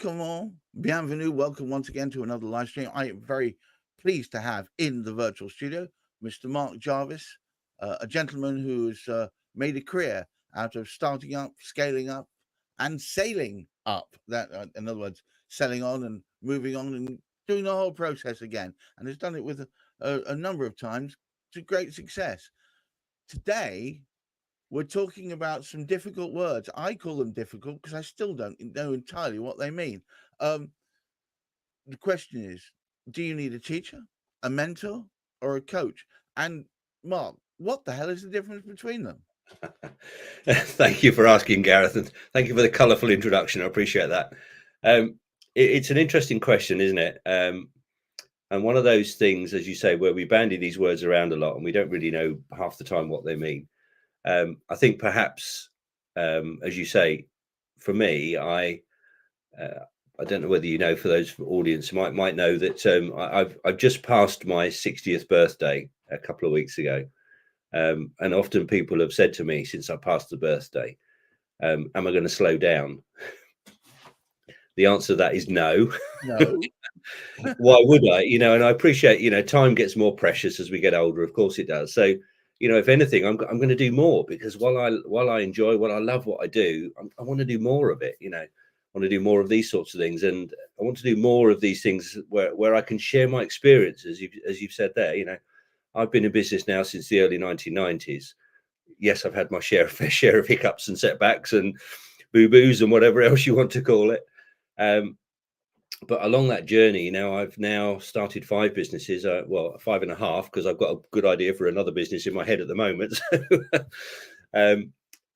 comment, bienvenue, welcome once again to another live stream. I am very pleased to have in the virtual studio Mr. Mark Jarvis, a gentleman who has made a career out of starting up, scaling up, and sailing up. That, in other words, selling on and moving on and doing the whole process again, and has done it with a number of times to great success. Today, we're talking about some difficult words. I call them difficult because I still don't know entirely what they mean. Um, the question is, do you need a teacher, a mentor, or a coach? And Mark, what the hell is the difference between them? Thank you for asking, Gareth, and thank you for the colourful introduction. I appreciate that. It's an interesting question, isn't it? And one of those things, as you say, where we bandy these words around a lot and we don't really know half the time what they mean. I think perhaps, as you say, for me, I don't know whether you know, for those audience might know that I've just passed my 60th birthday a couple of weeks ago, and often people have said to me since I passed the birthday, "Am I going to slow down?" The answer to that is no. No. Why would I? And I appreciate, time gets more precious as we get older. Of course it does. So, if anything, I'm going to do more, because while I enjoy, while I love what I do, I want to do more of it. I want to do more of these sorts of things, and I want to do more of these things where I can share my experiences. As you've said there, I've been in business now since the early 1990s. Yes, I've had my fair share of hiccups and setbacks and boo-boos and whatever else you want to call it. But along that journey, I've now started 5 businesses, 5.5, because I've got a good idea for another business in my head at the moment.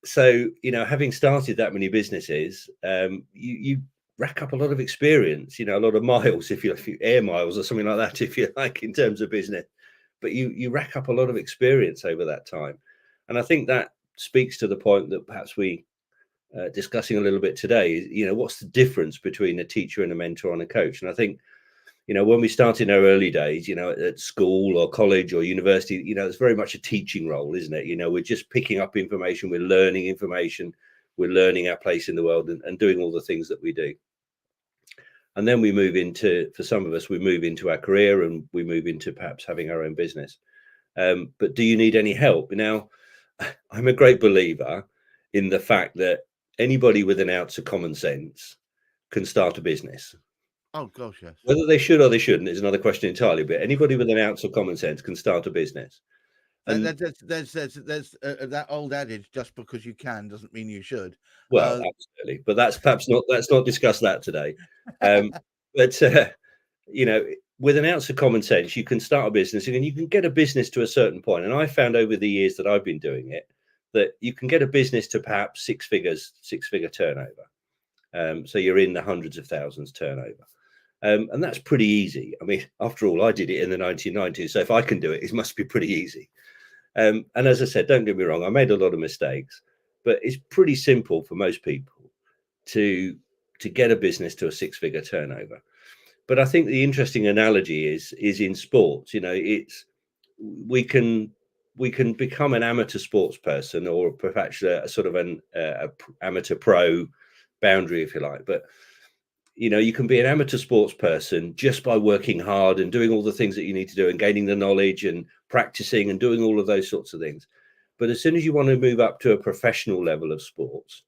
So, having started that many businesses, you rack up a lot of experience, a lot of miles, if you air miles or something like that, if you like, in terms of business. But you rack up a lot of experience over that time. And I think that speaks to the point that perhaps we discussing a little bit today. What's the difference between a teacher and a mentor and a coach? And I think, when we start in our early days, at school or college or university, it's very much a teaching role, isn't it? We're just picking up information, we're learning information, we're learning our place in the world, and doing all the things that we do. And then we move into, for some of us, we move into our career, and we move into perhaps having our own business. But do you need any help? Now, I'm a great believer in the fact that anybody with an ounce of common sense can start a business. Oh gosh, yes. Whether they should or they shouldn't is another question entirely. But anybody with an ounce of common sense can start a business. And There's that old adage: just because you can doesn't mean you should. well, absolutely. But that's perhaps not. Let's not discuss that today. But with an ounce of common sense, you can start a business, and you can get a business to a certain point. And I found over the years that I've been doing it, that you can get a business to perhaps six figure turnover. So you're in the hundreds of thousands turnover. And that's pretty easy. I mean, after all, I did it in the 1990s. So if I can do it, it must be pretty easy. And as I said, don't get me wrong, I made a lot of mistakes, but it's pretty simple for most people to get a business to a 6-figure turnover. But I think the interesting analogy is in sports. It's we can become an amateur sports person, or perhaps a sort of an amateur pro boundary, if you like. But you can be an amateur sports person just by working hard and doing all the things that you need to do and gaining the knowledge and practicing and doing all of those sorts of things. But as soon as you want to move up to a professional level of sports,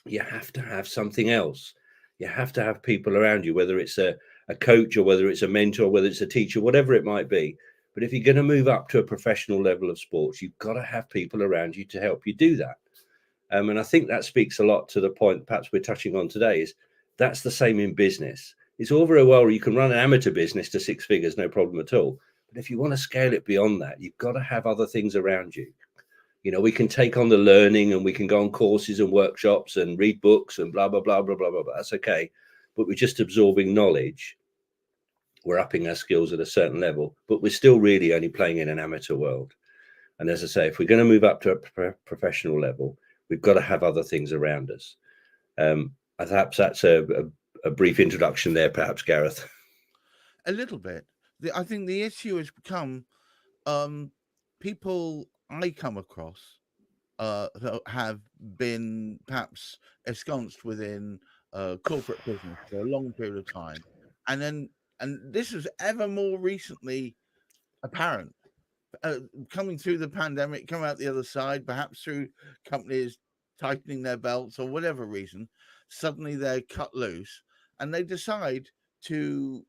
you have to have something else. You have to have people around you, whether it's a coach or whether it's a mentor, whether it's a teacher, whatever it might be. But if you're going to move up to a professional level of sports, you've got to have people around you to help you do that. And I think that speaks a lot to the point perhaps we're touching on today, is that's the same in business. It's all very well, you can run an amateur business to 6 figures, no problem at all. But if you want to scale it beyond that, you've got to have other things around you. We can take on the learning, and we can go on courses and workshops and read books and blah, blah, blah, blah, blah, blah. That's okay. But we're just absorbing knowledge. We're upping our skills at a certain level, but we're still really only playing in an amateur world. And as I say, if we're going to move up to a professional level, we've got to have other things around us. Perhaps that's a brief introduction there, perhaps, Gareth. A little bit. I think the issue has become people I come across have been perhaps ensconced within corporate business for a long period of time, and this was ever more recently apparent, coming through the pandemic, come out the other side, perhaps through companies tightening their belts or whatever reason. Suddenly they're cut loose, and they decide to,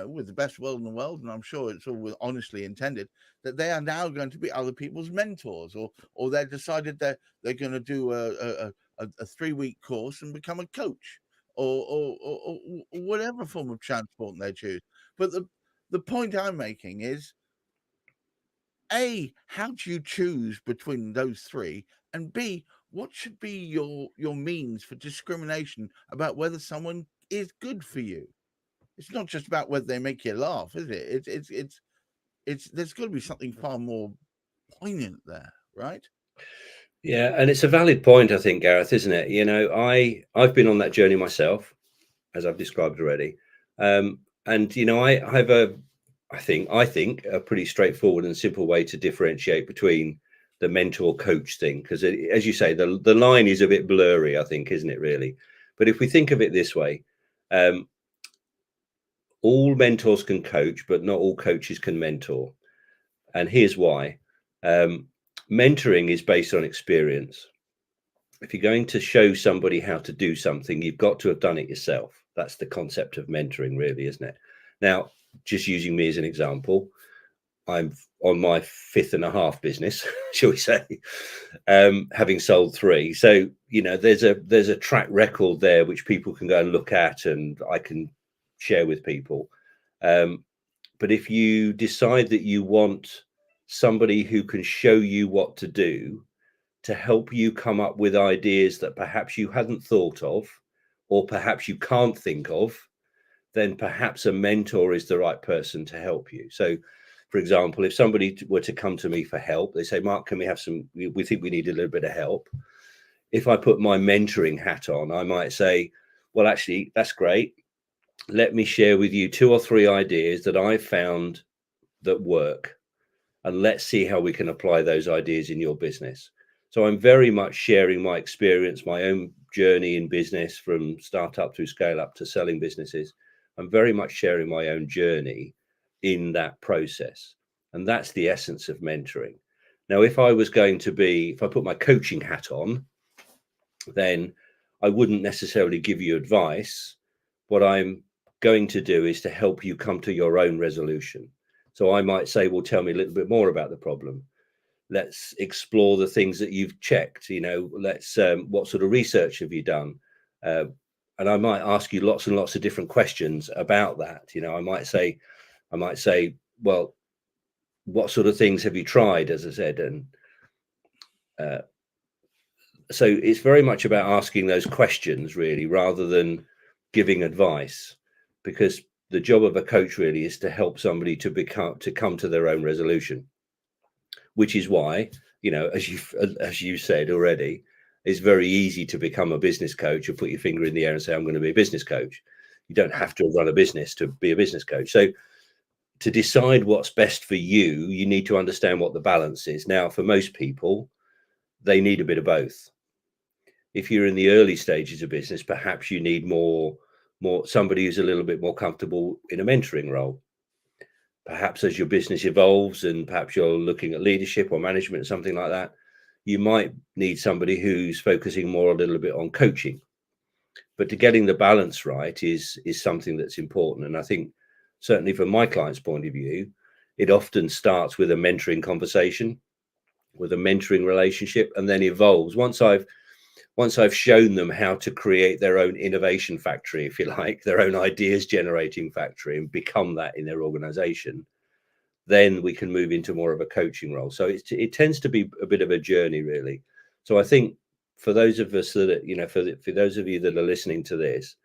with the best will in the world, and I'm sure it's all honestly intended, that they are now going to be other people's mentors, or they've decided that they're going to do a 3-week course and become a coach, or whatever form of transport they choose. But the point I'm making is, A, how do you choose between those three? And B, what should be your means for discrimination about whether someone is good for you? It's not just about whether they make you laugh, is it? It's there's got to be something far more poignant there, right? Yeah, and it's a valid point, I think, Gareth, isn't it? I've been on that journey myself, as I've described already. And I have I think a pretty straightforward and simple way to differentiate between the mentor coach thing, because as you say, the line is a bit blurry, I think, isn't it, really? But if we think of it this way, all mentors can coach, but not all coaches can mentor. And here's why. Mentoring is based on experience. If you're going to show somebody how to do something, you've got to have done it yourself. That's the concept of mentoring, really, isn't it? Now, just using me as an example, I'm on my 5.5 business, shall we say, having sold 3. So, there's a track record there which people can go and look at, and I can share with people. But if you decide that you want somebody who can show you what to do, to help you come up with ideas that perhaps you hadn't thought of, or perhaps you can't think of, then perhaps a mentor is the right person to help you. So, for example, if somebody were to come to me for help, they say, Mark, can we have we think we need a little bit of help. If I put my mentoring hat on, I might say, well, actually, that's great. Let me share with you 2 or 3 ideas that I've found that work, and let's see how we can apply those ideas in your business. So I'm very much sharing my experience, my own journey in business, from startup to scale up to selling businesses. I'm very much sharing my own journey in that process. And that's the essence of mentoring. Now, if I put my coaching hat on, then I wouldn't necessarily give you advice. What I'm going to do is to help you come to your own resolution. So I might say, well, tell me a little bit more about the problem. Let's explore the things that you've checked. Let's what sort of research have you done? And I might ask you lots and lots of different questions about that. I might say, well, what sort of things have you tried, as I said? And so it's very much about asking those questions, really, rather than giving advice, because the job of a coach really is to help somebody to come to their own resolution, which is why, as you said already, it's very easy to become a business coach or put your finger in the air and say, I'm going to be a business coach. You don't have to run a business to be a business coach. So to decide what's best for you, you need to understand what the balance is. Now, for most people, they need a bit of both. If you're in the early stages of business, perhaps you need more somebody who's a little bit more comfortable in a mentoring role. Perhaps as your business evolves and perhaps you're looking at leadership or management, something like that, you might need somebody who's focusing more a little bit on coaching. But to getting the balance right is something that's important. And I think certainly from my client's point of view, it often starts with a mentoring conversation, with a mentoring relationship, and then evolves. Once I've shown them how to create their own innovation factory, if you like, their own ideas generating factory, and become that in their organization, then we can move into more of a coaching role. So it tends to be a bit of a journey, really. So I think for those of us that, for those of you that are listening to this,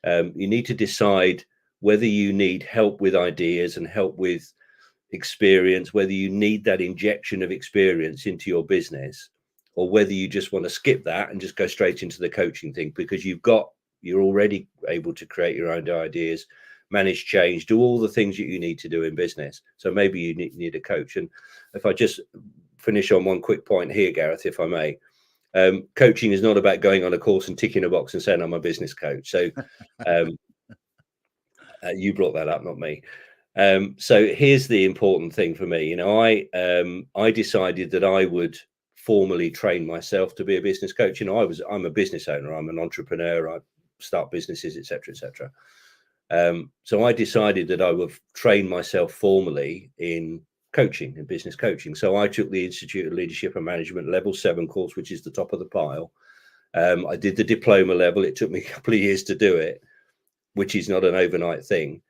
you need to decide whether you need help with ideas and help with experience, whether you need that injection of experience into your business, or whether you just want to skip that and just go straight into the coaching thing, because you're already able to create your own ideas, manage change, do all the things that you need to do in business. So maybe you need a coach. And if I just finish on one quick point here, Gareth, if I may, Coaching is not about going on a course and ticking a box and saying I'm a business coach. So you brought that up, not me. So here's the important thing for me. I decided that I would formally train myself to be a business coach. I'm a business owner, I'm an entrepreneur, I start businesses, etc., etc. So I decided that I would train myself formally in coaching and business coaching. So I took the Institute of Leadership and Management Level 7 course, which is the top of the pile. I did the diploma level. It took me a couple of years to do it, which is not an overnight thing.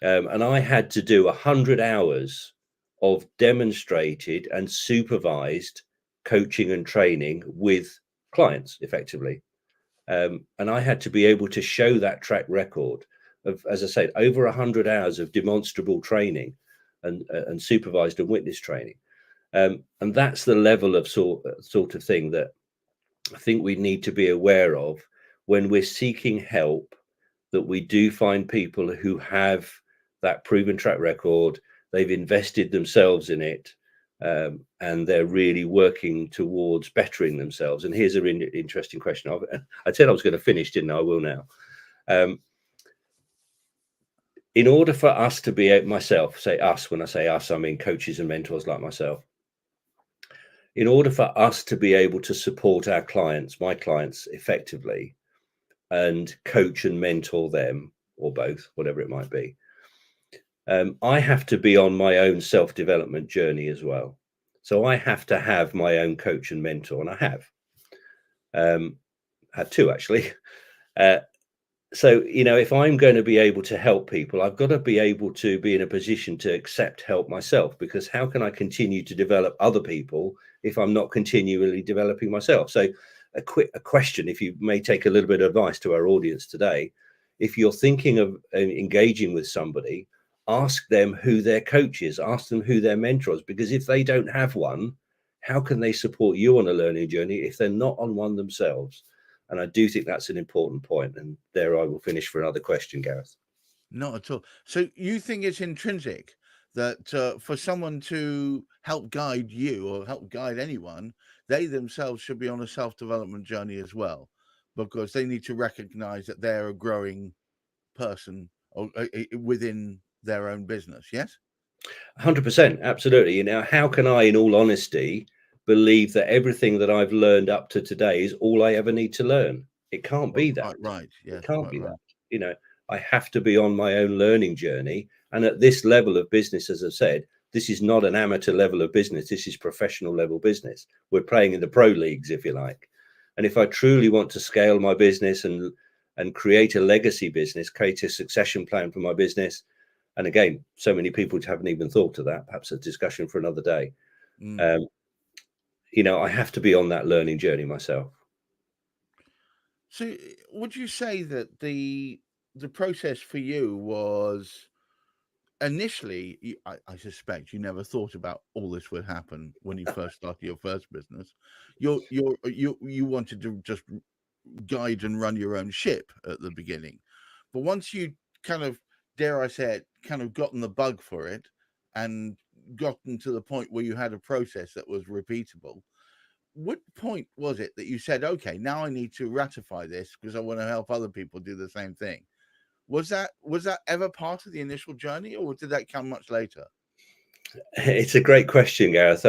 And I had to do 100 hours of demonstrated and supervised coaching and training with clients effectively. And I had to be able to show that track record of, as I said, over 100 hours of demonstrable training and supervised and witness training. And that's the level of sort of thing that I think we need to be aware of when we're seeking help, that we do find people who have that proven track record, they've invested themselves in it, and they're really working towards bettering themselves. And here's an interesting question. I said I was going to finish, didn't I? I will now. In order for us to be myself, say us, when I say us, I mean coaches and mentors like myself. In order for us to be able to support our clients, my clients effectively, and coach and mentor them, or both, whatever it might be, I have to be on my own self-development journey as well. So I have to have my own coach and mentor, and I have had two actually. So, if I'm going to be able to help people, I've got to be able to be in a position to accept help myself, because how can I continue to develop other people if I'm not continually developing myself? So a question, if you may take a little bit of advice to our audience today, if you're thinking of engaging with somebody, ask them who their coach is, ask them who their mentor is, because if they don't have one, how can they support you on a learning journey if they're not on one themselves? And I do think that's an important point. And there I will finish for another question, Gareth. Not at all. So you think it's intrinsic that for someone to help guide you or help guide anyone, they themselves should be on a self-development journey as well, because they need to recognize that they're a growing person or within their own business. Yes? 100%. Absolutely. How can I, in all honesty, believe that everything that I've learned up to today is all I ever need to learn? It can't be that. Right. Yes, it can't be that. I have to be on my own learning journey. And at this level of business, as I've said, this is not an amateur level of business. This is professional level business. We're playing in the pro leagues, if you like. And if I truly want to scale my business and create a legacy business, create a succession plan for my business, and again, so many people haven't even thought of that, perhaps a discussion for another day. I have to be on that learning journey myself. So would you say that the process for you was initially, I suspect you never thought about all this would happen when you first started your first business. You wanted to just guide and run your own ship at the beginning, but once you kind of, dare I say it, kind of gotten the bug for it and gotten to the point where you had a process that was repeatable, what point was it that you said, okay, now I need to ratify this because I want to help other people do the same thing? Was that ever part of the initial journey, or did that come much later? It's a great question, Gareth.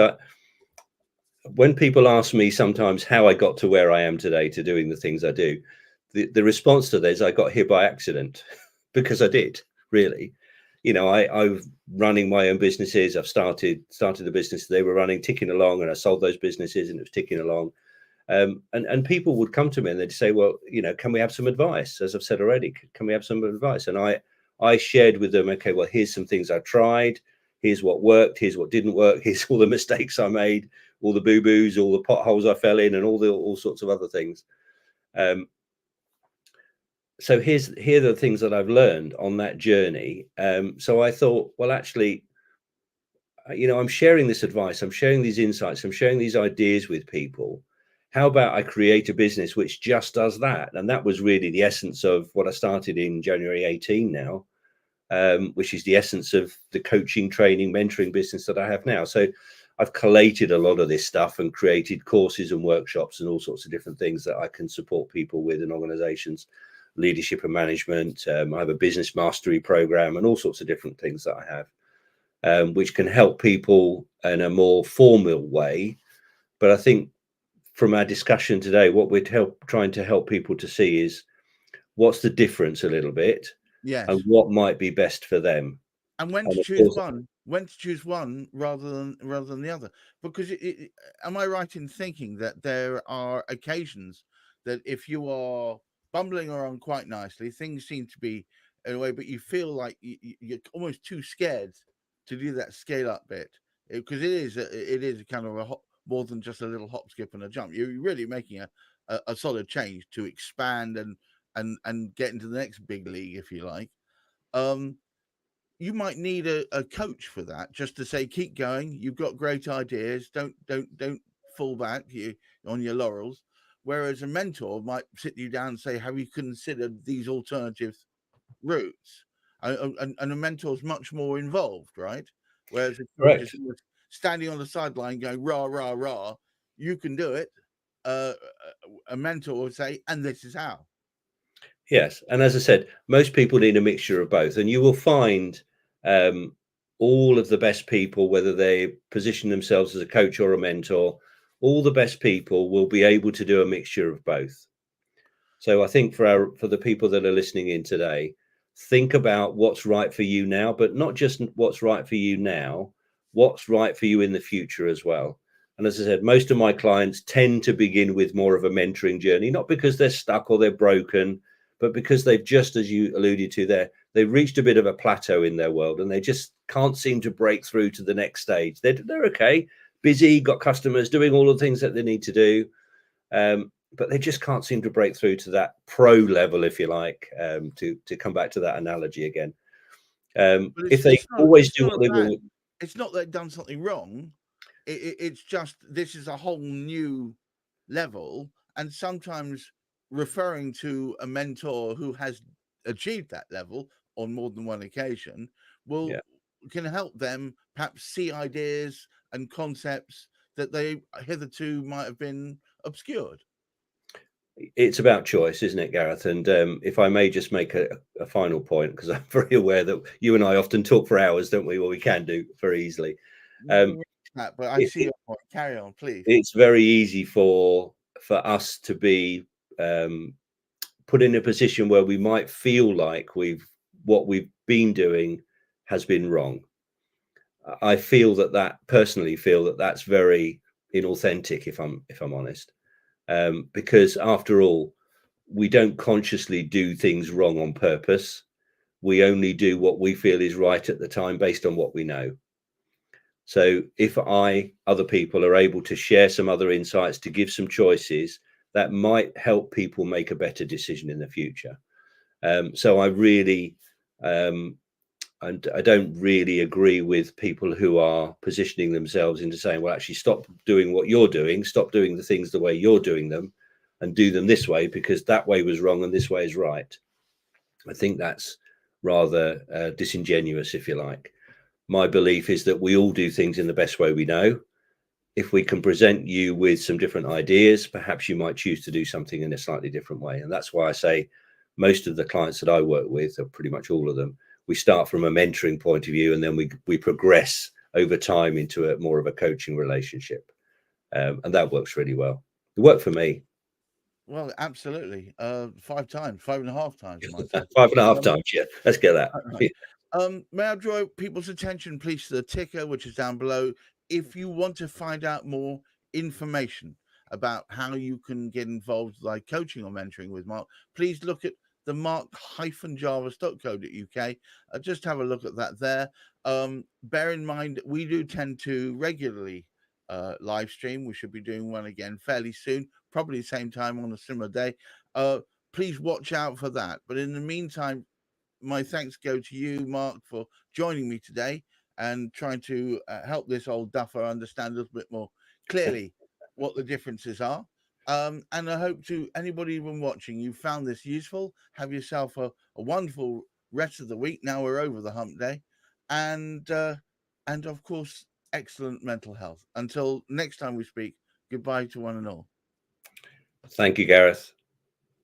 When people ask me sometimes how I got to where I am today to doing the things I do, the response to this, I got here by accident, because I did, really. I've running my own businesses. I've started the business they were running, ticking along, and I sold those businesses and it was ticking along. And people would come to me and they'd say, well, can we have some advice? As I've said already, can we have some advice? And I shared with them, okay, well, here's some things I tried. Here's what worked. Here's what didn't work. Here's all the mistakes I made, all the boo-boos, all the potholes I fell in, and all sorts of other things. So here are the things that I've learned on that journey. So I thought, well, actually, I'm sharing this advice, I'm sharing these insights, I'm sharing these ideas with people. How about I create a business which just does that? And that was really the essence of what I started in January 18 now, which is the essence of the coaching, training, mentoring business that I have now. So I've collated a lot of this stuff and created courses and workshops and all sorts of different things that I can support people with in organizations, leadership and management. I have a business mastery program and all sorts of different things that I have, which can help people in a more formal way. But I think from our discussion today, what we're trying to help people to see is what's the difference a little bit, Yes. and what might be best for them. And when And to of choose course, one rather than the other. Because am I right in thinking that there are occasions that if you are bumbling along quite nicely, things seem to be in a way, but you feel like you're almost too scared to do that scale up bit, because it is a kind of more than just a little hop, skip, and a jump. You're really making a solid change to expand and get into the next big league, if you like. You might need a coach for that, just to say, keep going. You've got great ideas. Don't fall back on your laurels. Whereas a mentor might sit you down and say, have you considered these alternative routes? And a mentor's much more involved, right? Whereas if you're correct. just standing on the sideline going rah rah rah, you can do it. A mentor would say, and this is how. Yes, and as I said, most people need a mixture of both, and you will find um, all of the best people, whether they position themselves as a coach or a mentor, all the best people will be able to do a mixture of both. So I think for the people that are listening in today, think about what's right for you now, but not just what's right for you now, what's right for you in the future as well. And as I said, most of my clients tend to begin with more of a mentoring journey, not because they're stuck or they're broken, but because they've just, as you alluded to there, they've reached a bit of a plateau in their world and they just can't seem to break through to the next stage. They're okay, busy, got customers, doing all the things that they need to do. But they just can't seem to break through to that pro level, if you like, to come back to that analogy again. But If they always it's do not what a they bad. will, It's not that they've done something wrong. It's just this is a whole new level, and sometimes referring to a mentor who has achieved that level on more than one occasion will yeah, can help them perhaps see ideas and concepts that they hitherto might have been obscured. it's about choice, isn't it, Gareth? And if I may just make a final point, because I'm very aware that you and I often talk for hours, don't we? Well, we can do very easily. We Um, can reach that, but I it, see your point. Carry on, please. it's very easy for us to be um, put in a position where we might feel like what we've been doing has been wrong. I feel that personally feel that that's very inauthentic, if I'm honest, because after all, we don't consciously do things wrong on purpose. We only do what we feel is right at the time based on what we know. So if other people are able to share some other insights, to give some choices, that might help people make a better decision in the future. So I really, and I don't really agree with people who are positioning themselves into saying, well, actually stop doing what you're doing, stop doing the things the way you're doing them and do them this way because that way was wrong and this way is right. I think that's rather disingenuous, if you like. My belief is that we all do things in the best way we know. If we can present you with some different ideas, perhaps you might choose to do something in a slightly different way. And that's why I say most of the clients that I work with, or pretty much all of them, we start from a mentoring point of view and then we progress over time into a more of a coaching relationship. And that works really well. It worked for me. Well, absolutely. 5 times, 5.5 times, I might say. 5.5 Um, times. Yeah, let's get that. right. May I draw people's attention, please, to the ticker, which is down below. If you want to find out more information about how you can get involved, like coaching or mentoring with Mark, please look at the mark-jarvis.co.uk. Just have a look at that there. Bear in mind, we do tend to regularly live stream. We should be doing one again fairly soon, probably the same time on a similar day. Please watch out for that. But in the meantime, my thanks go to you, Mark, for joining me today and trying to help this old duffer understand a little bit more clearly what the differences are. And I hope to anybody even watching, you found this useful. Have yourself a wonderful rest of the week. Now we're over the hump day, and of course, excellent mental health. Until next time we speak, goodbye to one and all. Thank you, Gareth.